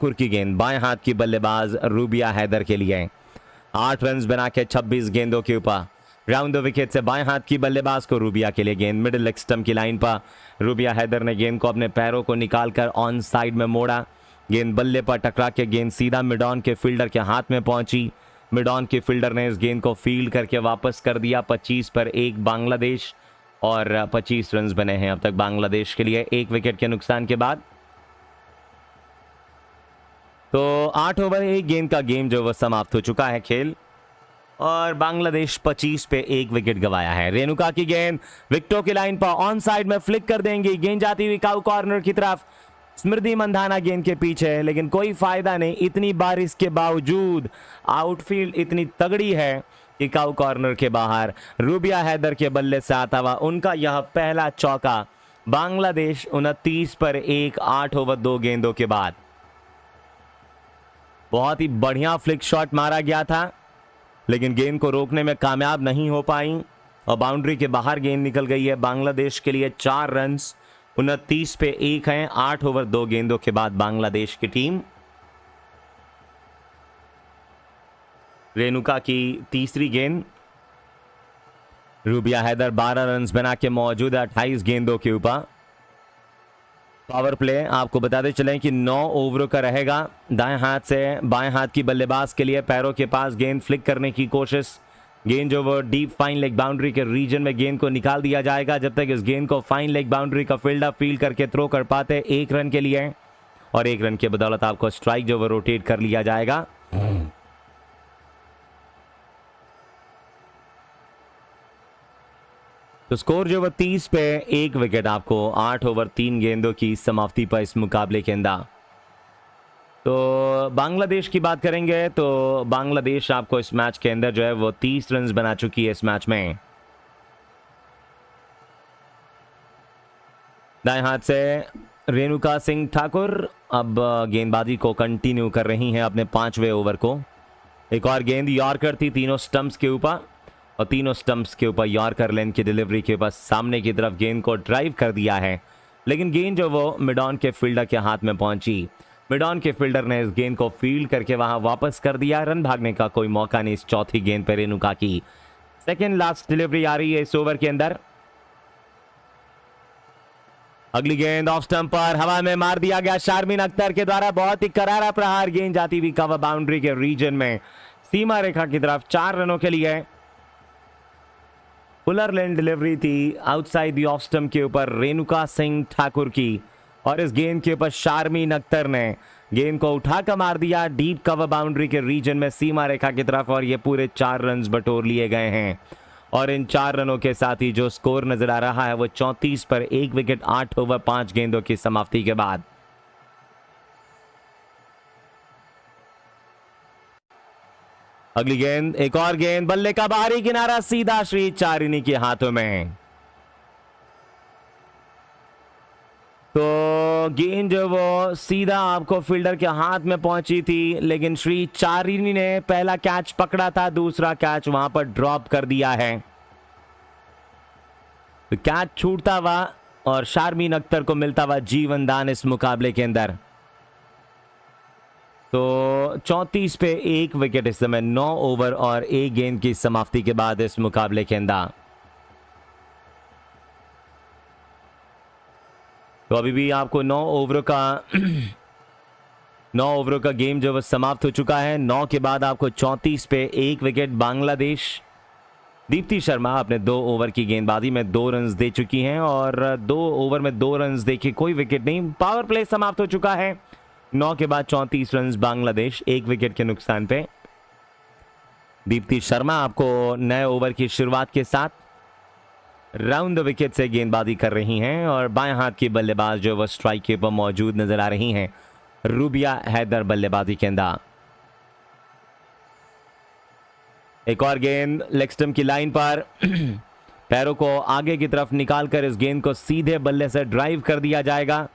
ठाकुर की गेंद बाएं हाथ की बल्लेबाज रूबिया हैदर के लिए। 8 रन बना के 26 गेंदों के ऊपर। राउंड द विकेट से बाएं हाथ की बल्लेबाज को रूबिया के लिए गेंद मिडिल लेग स्टंप की लाइन पर। रूबिया हैदर ने गेंद को अपने पैरों को निकालकर ऑन साइड में मोड़ा। गेंद बल्ले पर टकरा के गेंद सीधा मिड ऑन के फील्डर के हाथ में पहुंची। मिड ऑन के फील्डर ने इस गेंद को फील्ड करके वापस कर दिया। 25 पर 1 बांग्लादेश और 25 रन बने हैं अब तक बांग्लादेश के लिए 1 विकेट के नुकसान के बाद। तो 8 ओवर 1 गेंद का गेम जो वह समाप्त हो चुका है खेल और बांग्लादेश 25 पे 1 विकेट गंवाया है। रेणुका की गेंद विकेटों की लाइन पर ऑन साइड में फ्लिक कर देंगी। गेंद जाती हुई काउ कॉर्नर की तरफ। स्मृति मंधाना गेंद के पीछे है लेकिन कोई फायदा नहीं। इतनी बारिश के बावजूद आउटफील्ड इतनी तगड़ी है कि काउ कॉर्नर के बाहर रूबिया हैदर के बल्ले से आता हुआ उनका यह पहला चौका। बांग्लादेश 29 पर 1 8 ओवर 2 गेंदों के बाद। बहुत ही बढ़िया फ्लिक शॉट मारा गया था लेकिन गेंद को रोकने में कामयाब नहीं हो पाई और बाउंड्री के बाहर गेंद निकल गई है। बांग्लादेश के लिए 4 रन 29 पे 1 हैं 8 ओवर 2 गेंदों के बाद बांग्लादेश की टीम। रेणुका की तीसरी गेंद। रूबिया हैदर 12 रन बना के मौजूद है 28 गेंदों के ऊपर। पावर प्ले आपको बताते चलें कि 9 ओवरों का रहेगा। दाएं हाथ से बाएं हाथ की बल्लेबाज के लिए पैरों के पास गेंद फ्लिक करने की कोशिश। गेंद जो वो डीप फाइन लेग बाउंड्री के रीजन में गेंद को निकाल दिया जाएगा। जब तक इस गेंद को फाइन लेग बाउंड्री का फील्डर फील्ड करके थ्रो कर पाते 1 रन के लिए और 1 रन के बदौलत आपको स्ट्राइक जो वो रोटेट कर लिया जाएगा। तो स्कोर जो वह 30 पे 1 विकेट आपको 8 ओवर 3 गेंदों की समाप्ति पर इस मुकाबले के अंदर। तो बांग्लादेश की बात करेंगे तो बांग्लादेश आपको इस मैच के अंदर जो है वो 30 रन बना चुकी है इस मैच में। दाएं हाथ से रेणुका सिंह ठाकुर अब गेंदबाजी को कंटिन्यू कर रही हैं अपने 5वें ओवर को। एक और गेंद यॉर्कर थी तीनों स्टंप्स के ऊपर और तीनों स्टंप्स के ऊपर यॉर्कर लेंथ की डिलीवरी के ऊपर सामने की तरफ गेंद को ड्राइव कर दिया है लेकिन गेंद जो वो मिड ऑन के फील्डर के हाथ में पहुंची। मिड ऑन के फील्डर ने इस गेंद को फील्ड करके वहां वापस कर दिया। रन भागने का कोई मौका नहीं इस चौथी गेंद पर रेणुका की। सेकेंड लास्ट डिलीवरी आ रही है इस ओवर के अंदर। अगली गेंद ऑफ स्टंप पर हवा में मार दिया गया शारमीन अख्तर के द्वारा। बहुत ही करारा प्रहार। गेंद जाती हुई कवर बाउंड्री के रीजन में सीमा रेखा की तरफ 4 रनों के लिए। फुलर लेन डिलीवरी थी आउटसाइड द ऑफ स्टंप के ऊपर रेणुका सिंह ठाकुर की और इस गेंद के ऊपर शारमीन अख्तर ने गेंद को उठाकर मार दिया डीप कवर बाउंड्री के रीजन में सीमा रेखा की तरफ और ये पूरे 4 रन बटोर लिए गए हैं। और इन 4 रनों के साथ ही जो स्कोर नजर आ रहा है वो 34 पर 1 विकेट 8 ओवर 5 गेंदों की समाप्ति के बाद। अगली गेंद एक और गेंद बल्ले का बाहरी किनारा सीधा श्री चारिनी के हाथों में। तो गेंद जो वो सीधा आपको फील्डर के हाथ में पहुंची थी लेकिन श्री चारिनी ने पहला कैच पकड़ा था दूसरा कैच वहां पर ड्रॉप कर दिया है। तो कैच छूटता हुआ और शारमीन अख्तर को मिलता हुआ जीवन दान इस मुकाबले के अंदर। तो 34 पे 1 विकेट इस समय 9 ओवर और 1 गेंद की समाप्ति के बाद इस मुकाबले के अंदर। तो अभी भी आपको 9 ओवरों का गेम जो वो समाप्त हो चुका है। 9 के बाद आपको 34 पे 1 विकेट बांग्लादेश। दीप्ति शर्मा अपने 2 ओवर की गेंदबाजी में 2 रन दे चुकी हैं और 2 ओवर में 2 रन देके कोई विकेट नहीं। पावर प्ले समाप्त हो चुका है। 9 के बाद 34 रन बांग्लादेश 1 विकेट के नुकसान पे। दीप्ति शर्मा आपको नए ओवर की शुरुआत के साथ राउंड द विकेट से गेंदबाजी कर रही हैं और बाएं हाथ की बल्लेबाज जो वह स्ट्राइक के ऊपर मौजूद नजर आ रही हैं रूबिया हैदर बल्लेबाजी के अंदर। एक और गेंद लेग स्टंप की लाइन पर पैरों को आगे की तरफ निकालकर इस गेंद को सीधे बल्ले से ड्राइव कर दिया जाएगा।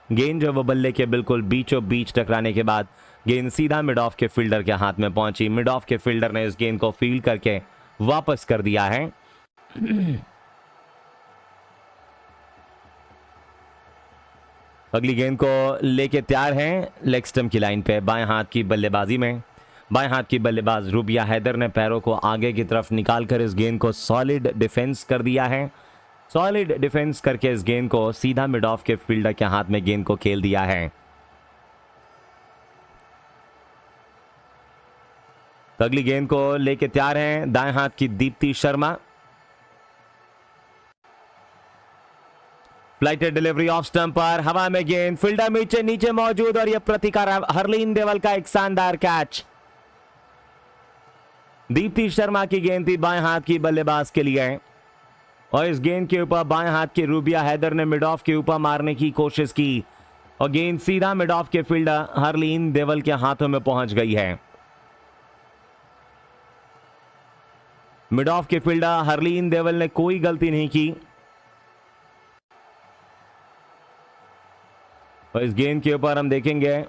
गेंद जो वो बल्ले के बिल्कुल बीचों बीच टकराने के बाद गेंद सीधा मिड ऑफ के फील्डर के हाथ में पहुंची। मिड ऑफ के फील्डर ने इस गेंद को फील्ड करके वापस कर दिया है। अगली गेंद को लेके तैयार हैं लेग स्टंप की लाइन पे। बाएं हाथ की बल्लेबाजी में बाएं हाथ की बल्लेबाज रूबिया हैदर ने पैरों को आगे की तरफ निकालकर इस गेंद को सॉलिड डिफेंस कर दिया है। सॉलिड डिफेंस करके इस गेंद को सीधा मिड ऑफ के फील्डर के हाथ में गेंद को खेल दिया है। तो अगली गेंद को लेके तैयार हैं दाएं हाथ की Deepti Sharma. Flighted delivery off stump पर, हवा में गेंद, फील्डर नीचे नीचे मौजूद और यह प्रतिकार हरलीन देवल का एक शानदार कैच। दीप्ति शर्मा की गेंद थी बाएं हाथ की बल्लेबाज के लिए और इस गेंद के ऊपर बाएं हाथ के रूबिया हैदर ने मिड ऑफ के ऊपर मारने की कोशिश की और गेंद सीधा मिड ऑफ के फील्डर हरलीन देवल के हाथों में पहुंच गई है। मिड ऑफ के फील्डर हरलीन देवल ने कोई गलती नहीं की और इस गेंद के ऊपर हम देखेंगे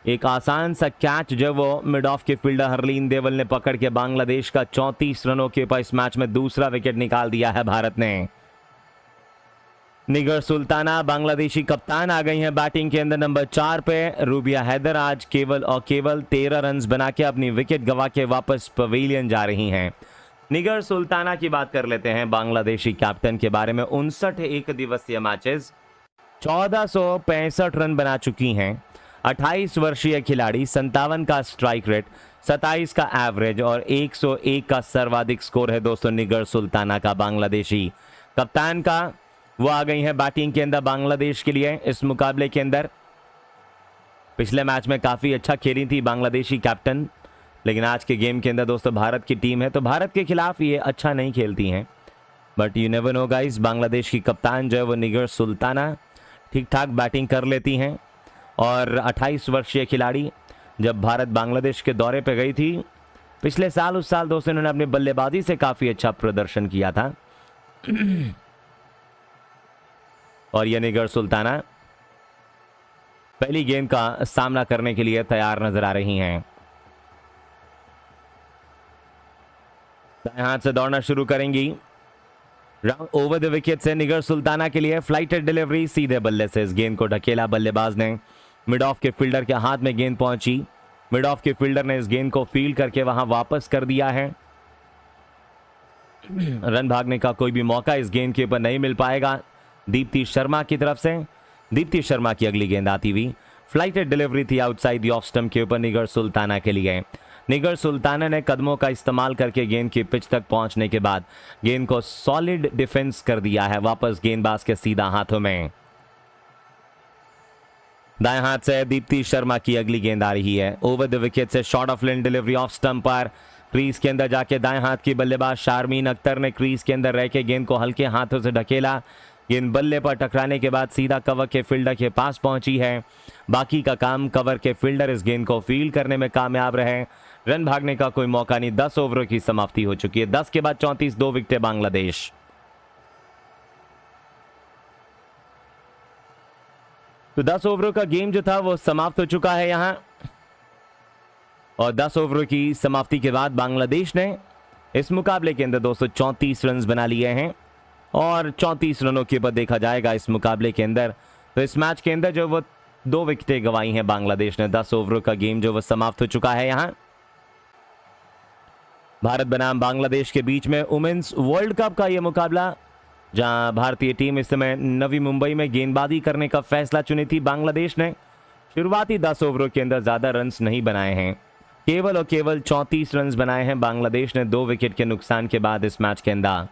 एक आसान सा कैच जो वो मिड ऑफ के फील्डर हरलीन देवल ने पकड़ के बांग्लादेश का 34 रनों के ऊपर इस मैच में दूसरा विकेट निकाल दिया है भारत ने। निगर सुल्ताना बांग्लादेशी कप्तान आ गई हैं बैटिंग के अंदर नंबर 4 पे। रूबिया हैदर आज केवल 13 रन बना के अपनी विकेट गंवा के वापस पवेलियन जा रही हैं। निगर सुल्ताना की बात कर लेते हैं बांग्लादेशी कैप्टन के बारे में। 59 एक दिवसीय मैचेस, 1465 रन बना चुकी हैं। 28 वर्षीय खिलाड़ी, 57 का स्ट्राइक रेट, 27 का एवरेज और 101 का सर्वाधिक स्कोर है दोस्तों निगर सुल्ताना का बांग्लादेशी कप्तान का। वो आ गई हैं बैटिंग के अंदर बांग्लादेश के लिए इस मुकाबले के अंदर। पिछले मैच में काफी अच्छा खेली थी बांग्लादेशी कैप्टन, लेकिन आज के गेम के अंदर दोस्तों भारत की टीम है तो भारत के खिलाफ ये अच्छा नहीं खेलती हैं। But you never know guys, Bangladesh की कप्तान जो है वो निगर सुल्ताना ठीक ठाक बैटिंग कर लेती हैं और 28 वर्षीय खिलाड़ी जब भारत बांग्लादेश के दौरे पे गई थी पिछले साल, उस साल दोस्तों इन्होंने अपनी बल्लेबाजी से काफी अच्छा प्रदर्शन किया था। और ये निगर सुल्ताना पहली गेंद का सामना करने के लिए तैयार नजर आ रही हैं। दाएं हाथ से दौड़ना शुरू करेंगी। राउंड ओवर द विकेट से निगर सुल्ताना के लिए फ्लाइटेड डिलीवरी, सीधे बल्ले से इस गेंद को ढकेला बल्लेबाज ने। मिड ऑफ के फील्डर के हाथ में गेंद पहुंची। मिड ऑफ के फील्डर ने इस गेंद को फील्ड करके वहां वापस कर दिया है। रन भागने का कोई भी मौका इस गेंद के ऊपर नहीं मिल पाएगा दीप्ति शर्मा की तरफ से। दीप्ति शर्मा की अगली गेंद आती हुई, फ्लाइटेड डिलीवरी थी आउटसाइड द ऑफ स्टंप के ऊपर निगर सुल्ताना के लिए। निगर सुल्ताना ने कदमों का इस्तेमाल करके गेंद की पिच तक पहुंचने के बाद गेंद को सॉलिड डिफेंस कर दिया है वापस गेंदबाज के सीधा हाथों में। दाएं हाथ से दीप्ति शर्मा की अगली गेंद आ रही है ओवर द विकेट से, short of lane delivery off stump पर। क्रीज के अंदर जाके दाएं हाथ की बल्लेबाज शारमीन अख्तर ने क्रीज के अंदर रह के गेंद को हल्के हाथों से ढकेला। गेंद बल्ले पर टकराने के बाद सीधा कवर के फील्डर के पास पहुंची है। बाकी का काम कवर के फील्डर इस गेंद को फील्ड करने में कामयाब रहे। रन भागने का कोई मौका नहीं। 10 ओवरों की समाप्ति हो चुकी है। 10 के बाद 34, 2 विकेटें बांग्लादेश। तो 10 ओवरों का गेम जो था वो समाप्त हो चुका है यहां और 10 ओवरों की समाप्ति के बाद बांग्लादेश ने इस मुकाबले के अंदर दोस्तों 34 रन बना लिए हैं और 34 रनों के बाद देखा जाएगा इस मुकाबले के अंदर तो इस मैच के अंदर जो वो 2 विकेटें गंवाई हैं बांग्लादेश ने। 10 ओवरों का गेम जो वो समाप्त हो चुका है यहां। भारत बनाम बांग्लादेश के बीच में वुमेन्स वर्ल्ड कप का यह मुकाबला, जहां भारतीय टीम इस समय नवी मुंबई में गेंदबाजी करने का फैसला चुनी थी। बांग्लादेश ने शुरुआती 10 ओवरों के अंदर ज्यादा रन्स नहीं बनाए हैं, केवल और केवल 34 रन बनाए हैं बांग्लादेश ने 2 विकेट के नुकसान के बाद इस मैच के अंदर,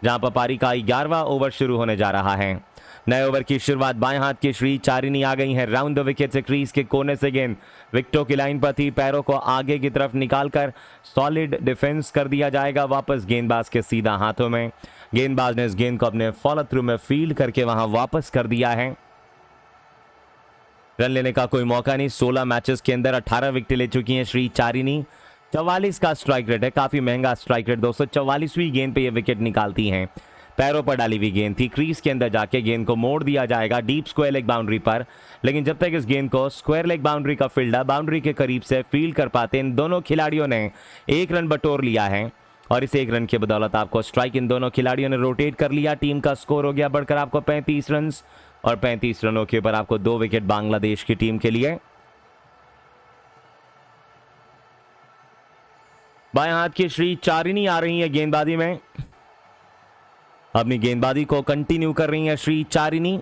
जहां पपारी का 11वां ओवर शुरू होने जा रहा है। नए ओवर की शुरुआत बाएं हाथ की श्री चारिनी आ गई है। राउंड द विकेट से क्रीज के कोने से गेंद विकेटों की लाइन पर थी, पैरों को आगे की तरफ निकालकर सॉलिड डिफेंस कर दिया जाएगा वापस गेंदबाज के सीधा हाथों में। गेंदबाज ने इस गेंद को अपने फॉलो थ्रू में फील्ड करके वहां वापस कर दिया है। रन लेने का कोई मौका नहीं। 16 मैचेस के अंदर 18 विकेट ले चुकी हैं श्री चारिनी। 44 का स्ट्राइक रेट है, काफी महंगा स्ट्राइक रेट दोस्तों। 44वीं गेंद पे ये विकेट निकालती हैं। पैरों पर डाली हुई गेंद थी, क्रीज के अंदर जाके गेंद को मोड़ दिया जाएगा डीप स्क्वायर लेग बाउंड्री पर, लेकिन जब तक इस गेंद को स्क्वायर लेग बाउंड्री का फील्डर बाउंड्री के करीब से फील्ड कर पाते, इन दोनों खिलाड़ियों ने 1 रन बटोर लिया है और इस 1 रन की बदौलत आपको स्ट्राइक इन दोनों खिलाड़ियों ने रोटेट कर लिया। टीम का स्कोर हो गया बढ़कर आपको 35 रन और 35 रनों के ऊपर आपको 2 विकेट बांग्लादेश की टीम के लिए। बाएं हाथ की श्री चारिनी आ रही है गेंदबाजी में, अपनी गेंदबाजी को कंटिन्यू कर रही है श्री चारिनी।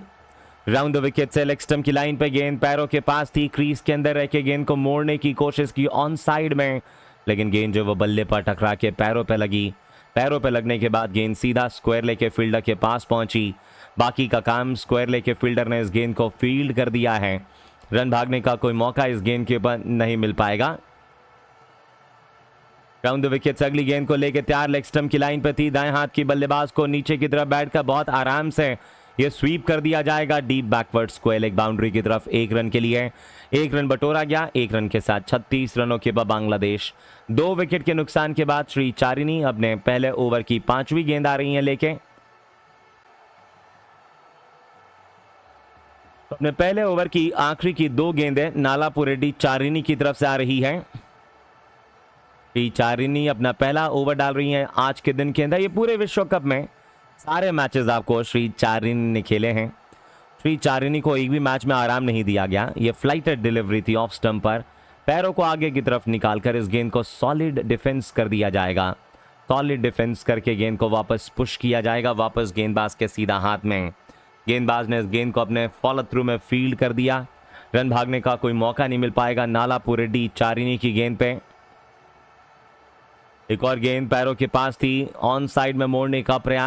राउंड द विकेट से लेग स्टंप की लाइन पे गेंद पैरों के पास थी, क्रीज के अंदर रह के गेंद को मोड़ने की कोशिश की ऑन साइड में, लेकिन गेंद जो वो बल्ले पर टकरा के पैरों पे लगी। पैरों पे लगने के बाद गेंद सीधा स्क्वायर लेके फील्डर के पास पहुंची। बाकी का काम स्क्वायर लेके फील्डर ने इस गेंद को फील्ड कर दिया है। रन भागने का कोई मौका इस गेंद के ऊपर नहीं मिल पाएगा। राउंड द विकेट से अगली गेंद को लेके तैयार, लेग स्टंप की लाइन पे थी, दाएं हाथ की बल्लेबाज को नीचे की तरफ बैठकर बहुत आराम से ये स्वीप कर दिया जाएगा deep backward square leg boundary की तरफ। 1 रन के लिए 1 रन बटोरा गया। 1 रन के साथ 36 रनों के बाद बांग्लादेश 2 विकेट के नुकसान के बाद श्री चारिनी अपने पहले ओवर की 5वीं गेंद आ रही है लेके। अपने पहले ओवर की आखिरी की 2 गेंदें नालापुर रेड्डी चारिनी की तरफ से आ रही है। श्री चारिनी अपना पहला ओवर डाल रही हैं आज के दिन के अंदर। ये पूरे विश्व कप में सारे मैचेस आपको श्री चारिनी ने खेले हैं। श्री चारिनी को एक भी मैच में आराम नहीं दिया गया। ये फ्लाइटेड डिलीवरी थी ऑफ स्टंप पर, पैरों को आगे की तरफ निकालकर इस गेंद को सॉलिड डिफेंस कर दिया जाएगा। सॉलिड डिफेंस करके गेंद को वापस पुश किया जाएगा, वापस गेंदबाज के सीधा हाथ में। गेंदबाज ने इस गेंद को अपने फॉलो थ्रू में फील्ड कर दिया। रन भागने का कोई मौका नहीं मिल पाएगा नालापुर रेड्डी चारिनी की गेंद पे। एक और गेंद पैरों के पास थी, ऑन साइड में मोड़ने का प्रयास।